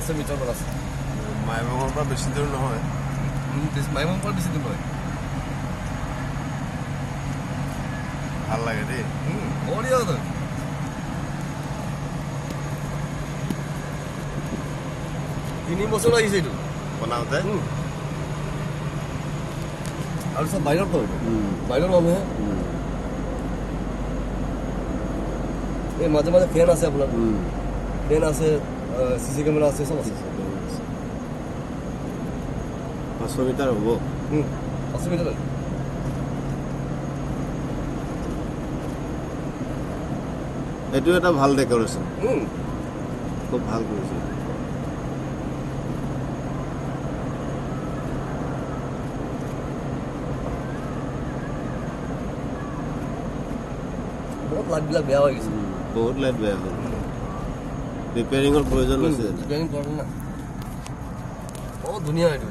500 মিটাৰমান আছে। মাইবঙৰ পৰা বেছি দূৰ নহয়। মাইবঙৰ পৰা বেছি দূৰ নহয়। ভাল লাগে দেই। বঢ়িয়া তো। 3 বছৰ লাগিছে এইটো বনাওঁতে। আৰু চব বাহিৰত তো বাহিৰৰ মানুহে এই মাজে মাজে ফেন আছে আপোনাৰ ফেন আছে চিচি কেমেৰা আছে চব আছে 500 মিটাৰ হ'ব 500 মিটাৰ এইটো এটা ভাল ডেকৰেশ্যন খুব ভাল কৰিছে বহুত লাইটবিলাক বেয়া হৈ গৈছে বহুত লাইট বেয়া হ'ল ৰিপেয়াৰিঙৰ প্ৰয়োজন আছে ৰিপেয়াৰিং কৰা না বহুত ধুনীয়া এইটো